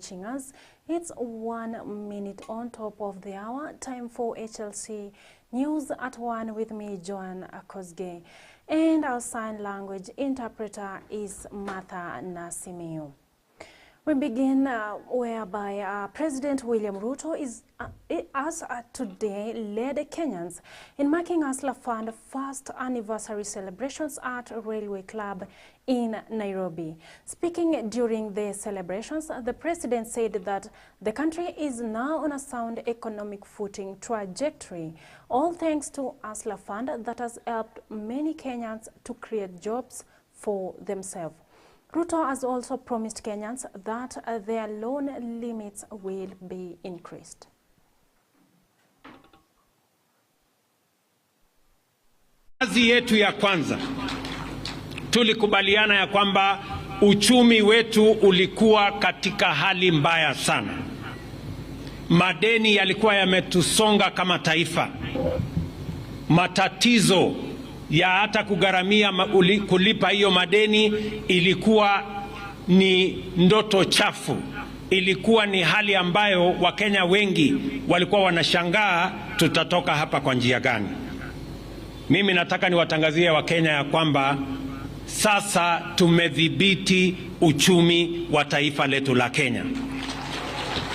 watching us. It's 1 minute on top of the hour. Time for HLC News at 1 with me, Joan Akosge. And our sign language interpreter is Martha Nasimio. We begin whereby President William Ruto has today led Kenyans in marking Hustler Fund first anniversary celebrations at Railway Club in Nairobi. Speaking during the celebrations, the president said that the country is now on a sound economic footing trajectory, all thanks to Hustler Fund that has helped many Kenyans to create jobs for themselves. Ruto has also promised Kenyans that their loan limits will be increased. Kazi yetu ya kwanza, tulikubaliana ya kwamba uchumi wetu ulikuwa katika hali mbaya sana. Madeni yalikuwa yametusonga kama taifa. Matatizo ya hata kugharamia kulipa hiyo madeni ilikuwa ni ndoto chafu. Ilikuwa ni hali ambayo Wakenya wengi walikuwa wanashangaa tutatoka hapa kwa njia gani. Mimi nataka niwatangazie Wakenya ya kwamba sasa tumedhibiti uchumi wa taifa letu la Kenya.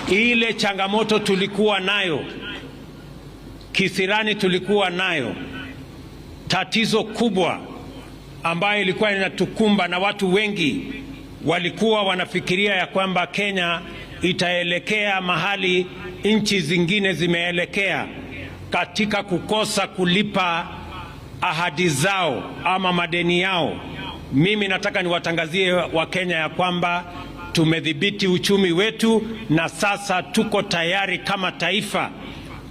Ile changamoto tulikuwa nayo, kisirani tulikuwa nayo, tatizo kubwa ambayo ilikuwa inatukumba na watu wengi walikuwa wanafikiria ya kwamba Kenya itaelekea mahali nchi zingine zimeelekea katika kukosa kulipa ahadi zao ama madeni yao. Mimi nataka niwatangazie Wakenya ya kwamba tumedhibiti uchumi wetu na sasa tuko tayari kama taifa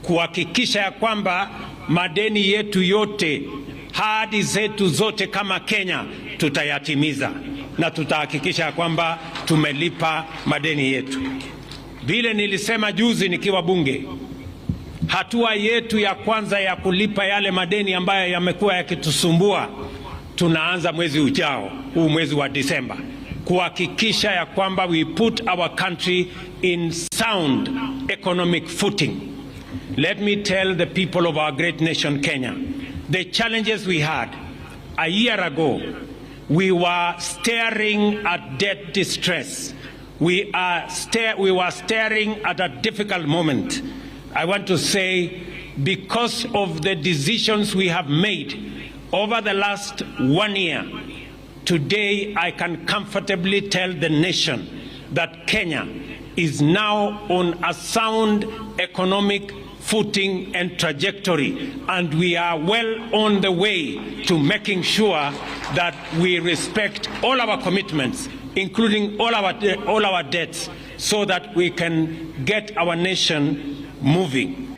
kuhakikisha ya kwamba madeni yetu yote, ahadi zetu zote kama Kenya tutayatimiza na tutahakikisha kwamba tumelipa madeni yetu. Vile nilisema juzi nikiwa bunge, hatua yetu ya kwanza ya kulipa yale madeni ambayo yamekuwa yakitusumbua tunaanza mwezi ujao, huu mwezi wa Disemba, kuhakikisha ya kwamba we put our country in sound economic footing. Let me tell the people of our great nation Kenya, the challenges we had a year ago, we were staring at debt distress. We were staring at a difficult moment. I want to say, because of the decisions we have made over the last 1 year, today I can comfortably tell the nation that Kenya is now on a sound economic footing and trajectory, and we are well on the way to making sure that we respect all our commitments, including all our debts, so that we can get our nation moving.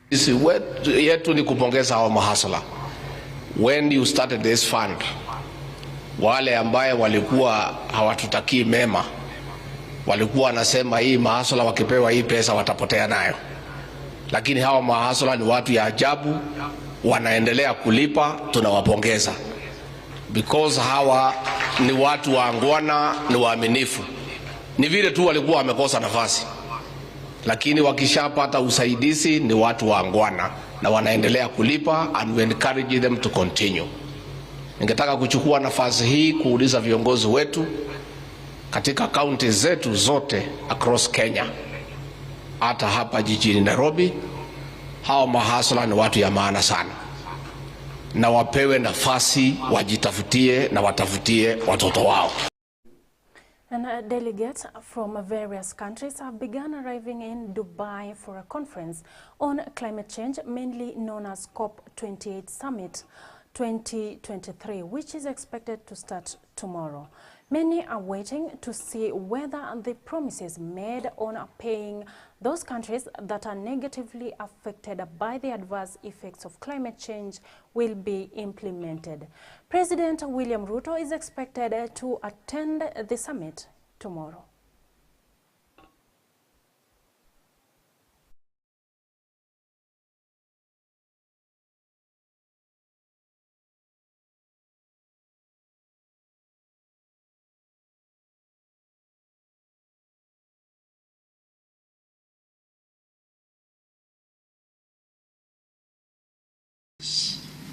Sisi yetu ni kupongeza hao mahasala. When you started this fund, wale ambaye walikuwa hawatutakii mema walikuwa wanasema hii mahasala wakipewa hii pesa watapotea nayo, lakini hawa mahasala ni watu ya ajabu, wanaendelea kulipa, tunawapongeza because hawa ni watu waangwana, ni waaminifu. Ni vile tu walikuwa wamekosa nafasi, lakini wakishapata usaidizi ni watu waangwana na wanaendelea kulipa, and we encourage them to continue. Ningetaka kuchukua nafasi hii kuuliza viongozi wetu katika kaunti zetu zote across Kenya, hata hapa jijini Nairobi, hao mahasla ni watu ya maana sana, na wapewe nafasi wajitafutie na watafutie watoto wao. And delegates from various countries have begun arriving in Dubai for a conference on climate change, mainly known as COP28 Summit 2023, which is expected to start tomorrow. Many are waiting to see whether the promises made on paying those countries that are negatively affected by the adverse effects of climate change will be implemented. President William Ruto is expected to attend the summit tomorrow.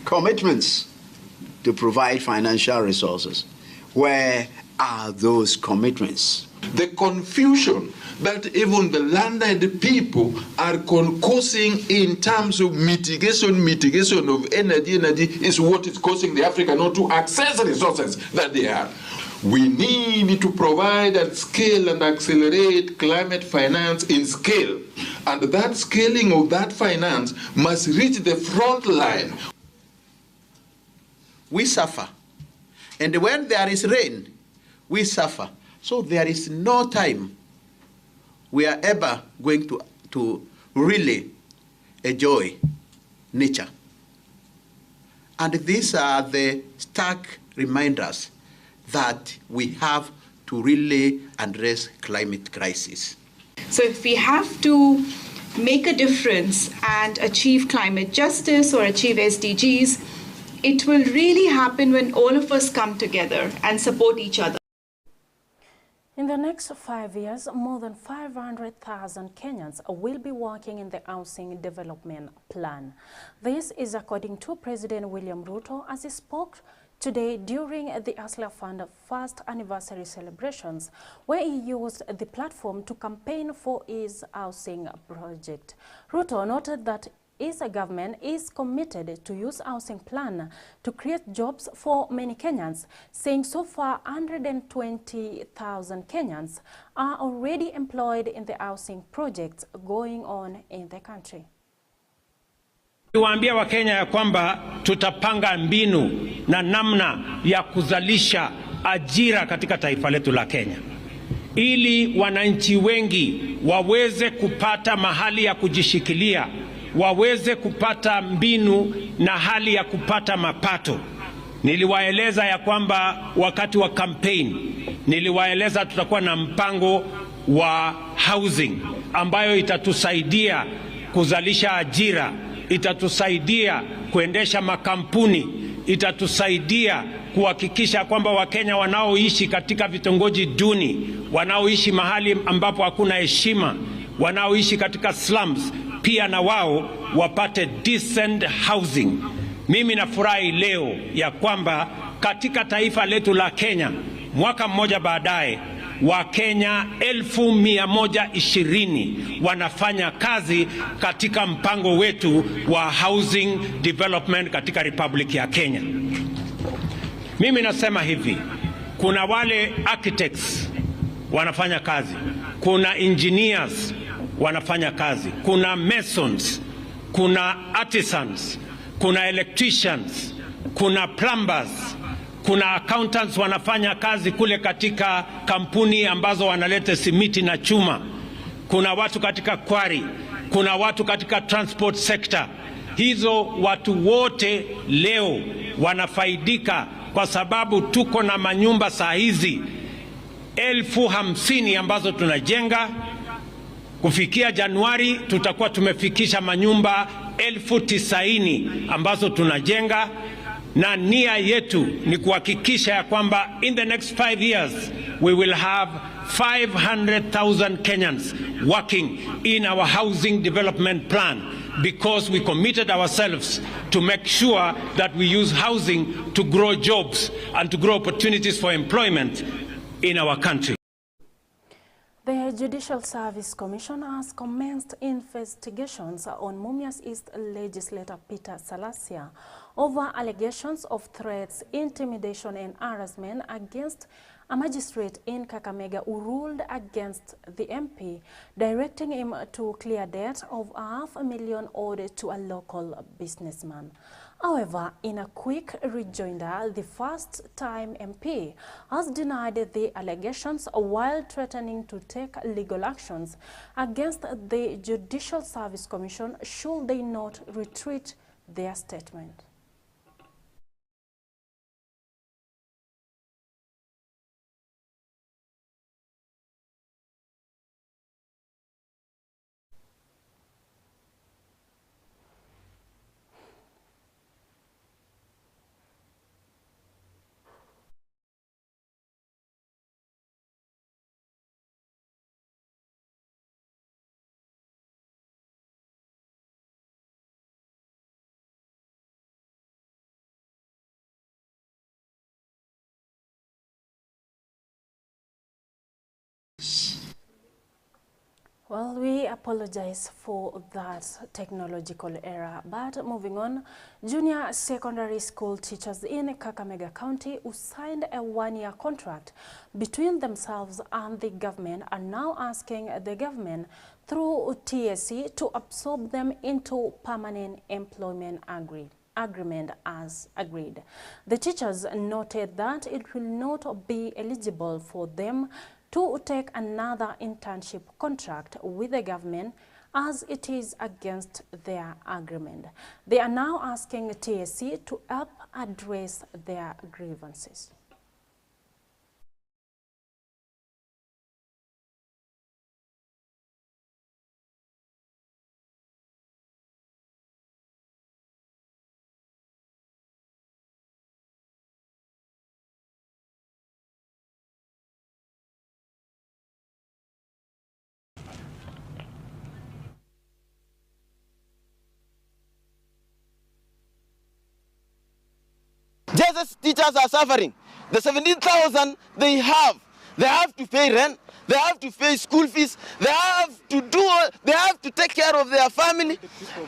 commitments to provide financial resources. Where are those commitments? The confusion that even the landed people are causing in terms of mitigation of energy is what is causing the Africa not to access resources that they have. We need to provide and scale and accelerate climate finance in scale. And that scaling of that finance must reach the front line. We suffer. And when there is rain, we suffer. So there is no time we are ever going to really enjoy nature. And these are the stark reminders that we have to really address climate crisis. So if we have to make a difference and achieve climate justice or achieve SDGs, it will really happen when all of us come together and support each other. In the next 5 years, more than 500,000 Kenyans will be working in the Housing Development Plan. This is according to President William Ruto as he spoke today during the Hustler Fund first anniversary celebrations, where he used the platform to campaign for his housing project. Ruto noted that his government is committed to use housing plan to create jobs for many Kenyans, saying so far 120,000 Kenyans are already employed in the housing projects going on in the country. Tuwaambia Wakenya ya kwamba tutapanga mbinu na namna ya kuzalisha ajira katika taifa letu la Kenya, ili wananchi wengi waweze kupata mahali ya kujishikilia, waweze kupata mbinu na hali ya kupata mapato. Niliwaeleza ya kwamba wakati wa campaign, niliwaeleza tutakuwa na mpango wa housing ambayo itatusaidia kuzalisha ajira, itatusaidia kuendesha makampuni, itatusaidia kuhakikisha kwamba Wakenya wanaoishi katika vitongoji duni, wanaoishi mahali ambapo hakuna heshima, wanaoishi katika slums, pia na wao wapate decent housing. Mimi nafurahi leo ya kwamba katika taifa letu la Kenya, mwaka mmoja baadaye, Wakenya 120,000 wanafanya kazi katika mpango wetu wa housing development katika Republic ya Kenya. Mimi nasema hivi, kuna wale architects wanafanya kazi, kuna engineers wanafanya kazi, kuna masons, kuna artisans, kuna electricians, kuna plumbers, kuna accountants wanafanya kazi kule katika kampuni ambazo wanaleta simiti na chuma, kuna watu katika quarry, kuna watu katika transport sector. Hizo watu wote leo wanafaidika kwa sababu tuko na manyumba saa hizi 50,000 ambazo tunajenga. Kufikia Januari tutakuwa tumefikisha manyumba 90,000 ambazo tunajenga, na nia yetu ni kuhakikisha ya kwamba in the next 5 years we will have 500,000 Kenyans working in our housing development plan, because we committed ourselves to make sure that we use housing to grow jobs and to grow opportunities for employment in our country. The Judicial Service Commission has commenced investigations on Mumias East legislator Peter Salasia over allegations of threats, intimidation and harassment against a magistrate in Kakamega who ruled against the MP, directing him to clear debt of $500,000 owed to a local businessman. However, in a quick rejoinder, the first-time MP has denied the allegations while threatening to take legal actions against the Judicial Service Commission should they not retreat their statement. Well, we apologize for that technological error, but moving on, junior secondary school teachers in Kakamega County who signed a one-year contract between themselves and the government are now asking the government through TSC to absorb them into permanent employment agreement as agreed. The teachers noted that it will not be eligible for them to take another internship contract with the government as it is against their agreement. They are now asking TSC to help address their grievances. JSS teachers are suffering. The 17,000 they have to pay rent, they have to pay school fees, they have to take care of their family,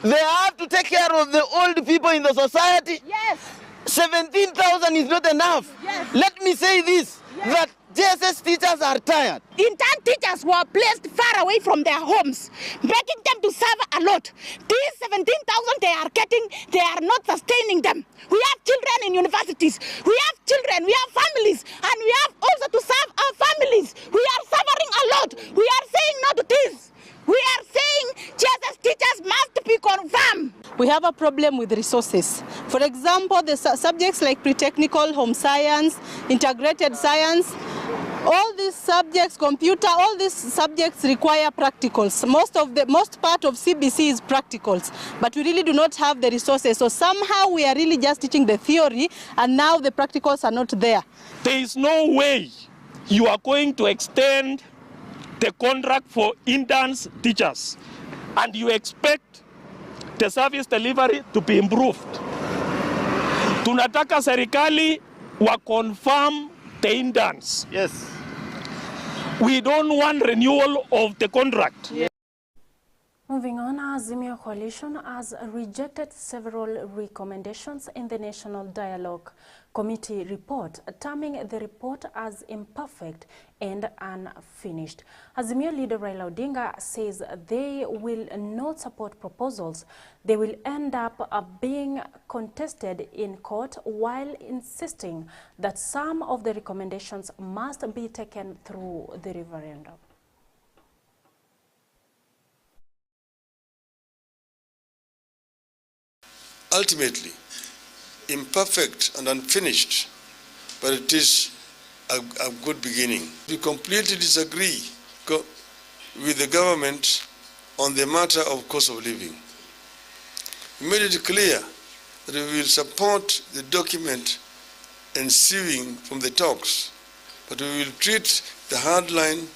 they have to take care of the old people in the society. Yes. 17,000 is not enough. Yes. Let me say this, that JSS teachers are tired. Intern teachers were placed far away from their homes, making them to suffer a lot. These 17,000 they are getting, they are not sustaining them. We have children in universities, we have children, we have families, and we have also to serve our families. We are suffering a lot. We are saying no to this. We are saying JSS teachers must be confirmed. We have a problem with resources. For example, the subjects like pre-technical, home science, integrated science, all these subjects, computer, all these subjects require practicals. Most part of CBC is practicals, but we really do not have the resources. So somehow we are really just teaching the theory, and now the practicals are not there. There is no way you are going to extend the contract for interns teachers and you expect the service delivery to be improved. Tunataka serikali wa confirm the interns. Yes. We don't want renewal of the contract. Yeah. Moving on, Azimio Coalition has rejected several recommendations in the National Dialogue Committee report, terming the report as imperfect and unfinished. Azimio leader Raila Odinga says they will not support proposals. They will end up being contested in court, while insisting that some of the recommendations must be taken through the referendum. Ultimately, imperfect and unfinished, but it is a good beginning. We completely disagree with the government on the matter of cost of living. We made it clear that we will support the document ensuing from the talks, but we will treat the hard line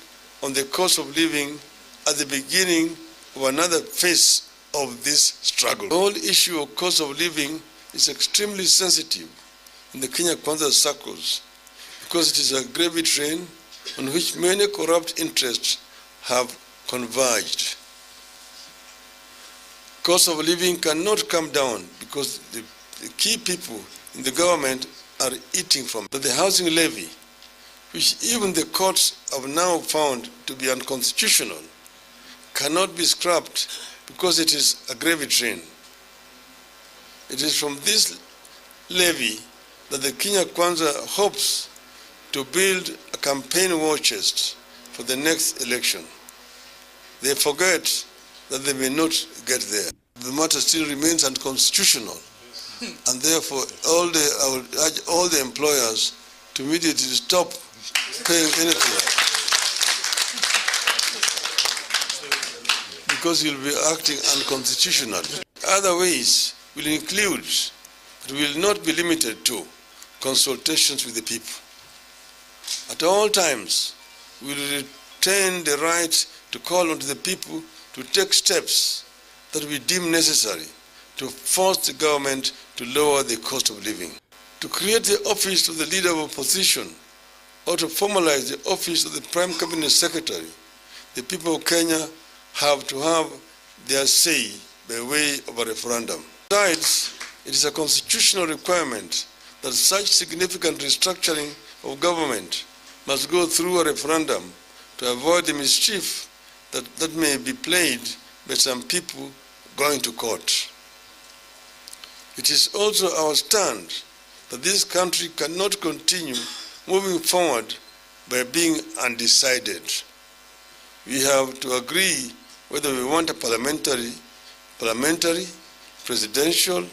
on the cost of living at the beginning of another phase of this struggle. The whole issue of cost of living is extremely sensitive in the Kenya Kwanza circles because it is a gravy train on which many corrupt interests have converged. Cost of living cannot come down because the key people in the government are eating from it. But the housing levy, which even the courts have now found to be unconstitutional, cannot be scrapped because it is a gravy train. It is from this levy that the Kenya Kwanza hopes to build a campaign war chest for the next election. They forget that they may not get there. The matter still remains unconstitutional, and therefore I would urge all the employers to immediately stop paying anything, because you'll be acting unconstitutionally. Other ways will include, but will not be limited to, consultations with the people. At all times, we will retain the right to call on the people to take steps that we deem necessary to force the government to lower the cost of living. To create the office of the leader of opposition or to formalize the office of the Prime Cabinet Secretary, the people of Kenya have to have their say by way of a referendum. Besides, it is a constitutional requirement that such significant restructuring of government must go through a referendum to avoid the mischief that may be played by some people going to court. It is also our stand that this country cannot continue moving forward by being undecided. We have to agree whether we want a parliamentary, presidential.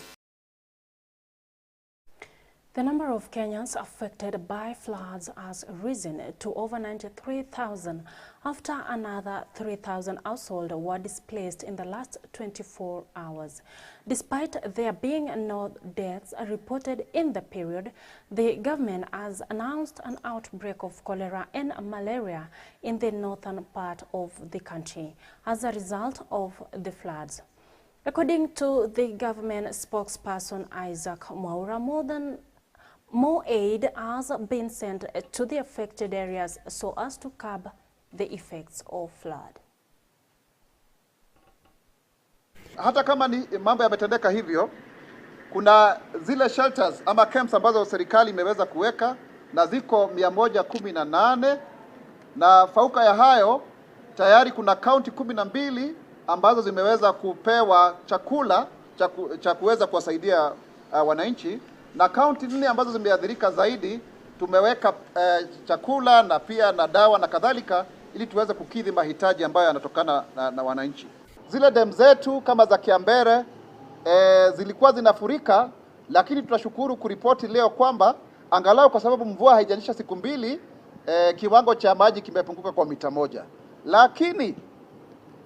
The number of Kenyans affected by floods has risen to over 93,000 after another 3,000 households were displaced in the last 24 hours. Despite there being no deaths reported in the period, the government has announced an outbreak of cholera and malaria in the northern part of the country as a result of the floods. According to the government spokesperson Isaac Mwaura, more aid has been sent to the affected areas so as to curb the effects of flood. Hata kama ni mambo yametendeka hivyo, kuna zile shelters ama camps ambazo serikali imeweza kuweka na ziko 118, na fauka ya hayo tayari kuna kaunti 12 ambazo zimeweza kupewa chakula cha kuweza kuwasaidia wananchi, na kaunti 4 ambazo zimeathirika zaidi tumeweka chakula na pia na dawa na kadhalika ili tuweze kukidhi mahitaji ambayo yanatokana na wananchi. Zile dam zetu kama za Kiambere zilikuwa zinafurika, lakini tunashukuru kuripoti leo kwamba angalau kwa sababu mvua haijanyesha siku 2, kiwango cha maji kimepunguka kwa mita 1. Lakini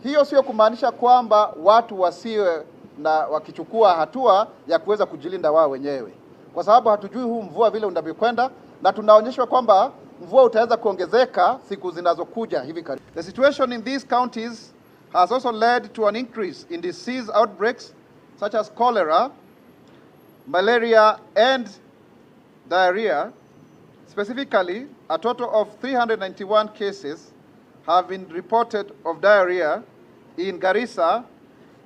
hiyo sio kumaanisha kwamba watu wasiwe na wakichukua hatua ya kuweza kujilinda wao wenyewe, kwa sababu hatujui huu mvua vile unavyokwenda, na tunaonyeshwa kwamba mvua utaweza kuongezeka siku zinazokuja hivi karibuni. The situation in these counties has also led to an increase in disease outbreaks such as cholera, malaria and diarrhea. Specifically, a total of 391 cases have been reported of diarrhea in Garissa,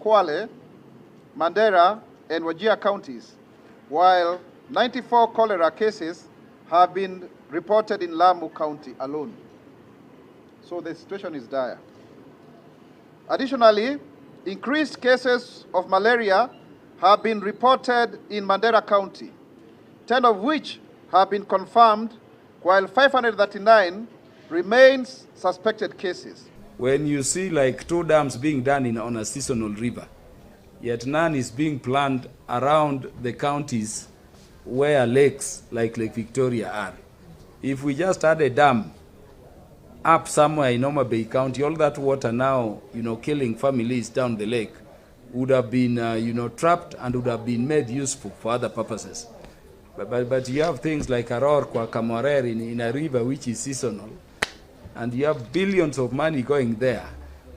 Kwale, Mandera and Wajir counties, while 94 cholera cases have been reported in Lamu County alone. So the situation is dire. Additionally, increased cases of malaria have been reported in Mandera County, 10 of which have been confirmed, while 539 remains suspected cases. When you see like 2 dams being done on a seasonal river, yet none is being planned around the counties where lakes like Lake Victoria are. If we just had a dam up somewhere in Homa Bay County, all that water now, killing families down the lake would have been, trapped and would have been made useful for other purposes. But you have things like Aror, Kwakamorer in a river which is seasonal, and you have billions of money going there.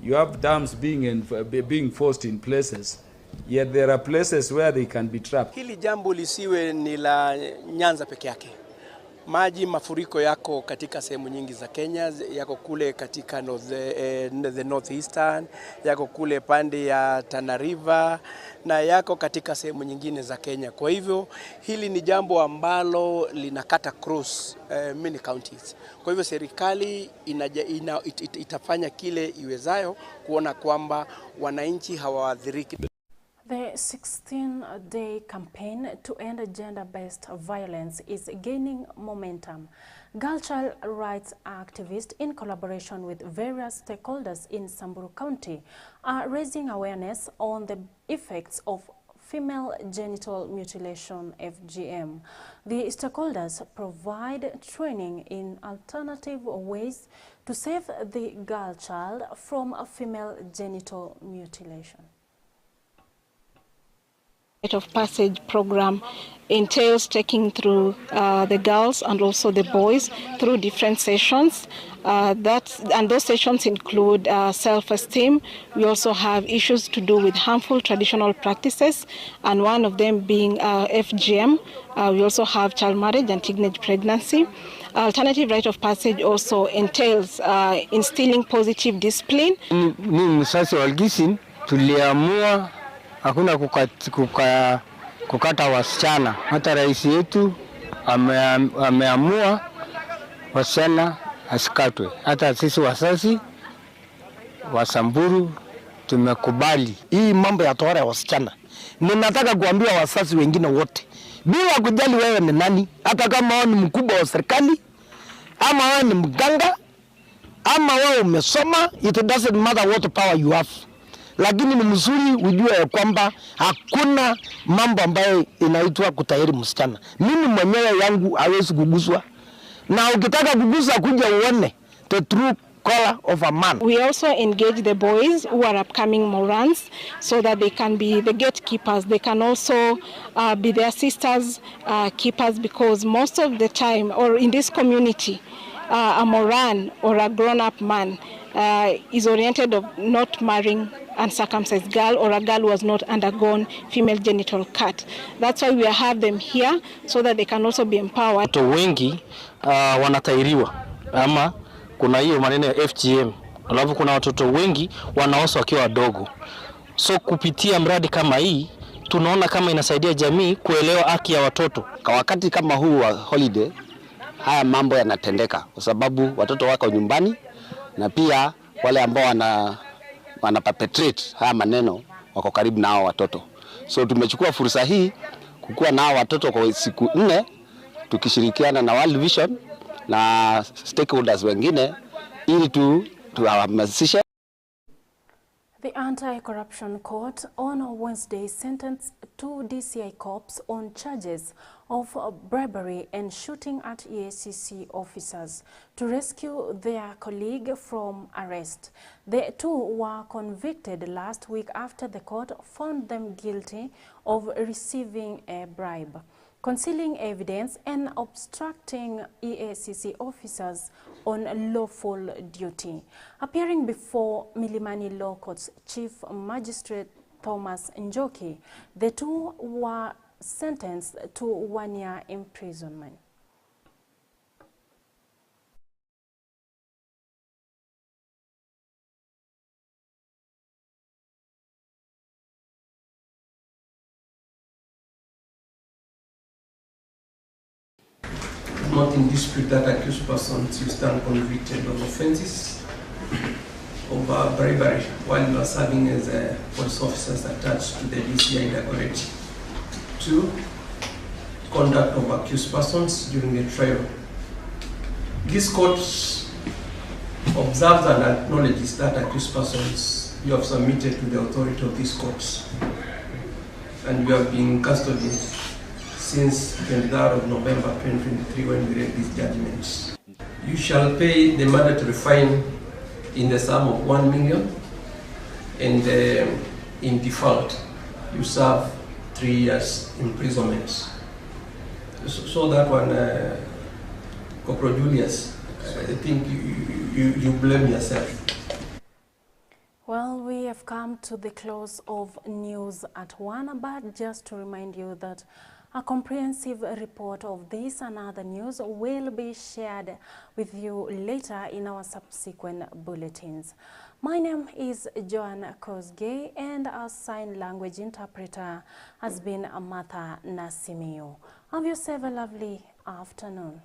You have dams being forced in places, yet there are places where they can be trapped. Hili jambo lisiwe ni la Nyanza peke yake. Mafuriko yako katika sehemu nyingi za Kenya, yako kule katika the northeastern, yako kule pande ya Tana River na yako katika sehemu nyingine za Kenya. Kwa hivyo hili ni jambo ambalo linakata cross many counties. Kwa hivyo serikali itafanya kile iwezayo kuona kwamba wananchi hawaathiriki. The 16-day campaign to end gender-based violence is gaining momentum. Girl child rights activists, in collaboration with various stakeholders in Samburu County, are raising awareness on the effects of female genital mutilation (FGM). The stakeholders provide training in alternative ways to save the girl child from female genital mutilation. Rite of Passage program entails taking through the girls and also the boys through different sessions. And those sessions include self-esteem. We also have issues to do with harmful traditional practices, and one of them being FGM. We also have child marriage and teenage pregnancy. Alternative Rite of Passage also entails instilling positive discipline. Msasi walgisin tuliamua hakuna kukata wasichana. Hata rais yetu ameamua wasichana asikatwe. Hata sisi wasasi wa Samburu tumekubali. Hii mambo ya tohara ya wasichana. Ninataka kuambia wasasi wengine wote, bila kujali wewe ni nani, hata kama wewe ni mkubwa wa serikali, ama wewe ni mganga, ama wewe umesoma, it doesn't matter what power you have. Lakini ni mzuri ujue ya kwamba hakuna mambo ambayo inaitwa kutahiri msichana. Mimi mwenyewe yangu hawezi kuguswa. Na ukitaka kugusa kuja uone the true color of a man. We also engage the boys who are upcoming Morans so that they can be the gatekeepers. They can also be their sisters keepers, because most of the time, or in this community, a Moran or a grown-up man is oriented of not marrying uncircumcised girl or a girl who has not undergone female genital cut. That's why we have them here so that they can also be empowered. Watu wengi wanatairiwa ama kuna hiyo maneno ya FGM. Alafu kuna watoto wengi wanaosa wakiwa wadogo. So kupitia mradi kama hii tunaona kama inasaidia jamii kuelewa haki ya watoto. Kwa wakati kama huu wa holiday, haya mambo yanatendeka kwa sababu watoto wako nyumbani, na pia wale ambao wana perpetrate haya maneno wako karibu na hao watoto. So tumechukua fursa hii kukua na hao watoto kwa siku 4 tukishirikiana na World Vision na stakeholders wengine ili tuhamasishe. The Anti-Corruption Court on Wednesday sentenced 2 DCI cops on charges of bribery and shooting at EACC officers to rescue their colleague from arrest. The 2 were convicted last week after the court found them guilty of receiving a bribe, concealing evidence, and obstructing EACC officers on lawful duty. Appearing before Milimani Law Court's Chief Magistrate Thomas Njoki, the 2 were sentenced to 1 year imprisonment. Not in dispute that accused persons will stand convicted of offences of bribery while serving as police officers attached to the DCI Directorate. 2, conduct of accused persons during the trial. This court observes and acknowledges that accused persons you have submitted to the authority of this court, and you have been in custody since 23rd of November 2023 when we read these judgments. You shall pay the mandatory fine in the sum of 1 million, and in default you serve 3 years imprisonment. So that one, Corporal Julius, I think you blame yourself. Well, we have come to the close of News at 1, but just to remind you that a comprehensive report of this and other news will be shared with you later in our subsequent bulletins. My name is Joan Kosgei, and our sign language interpreter has been Martha Nasimiu. Have yourself a lovely afternoon.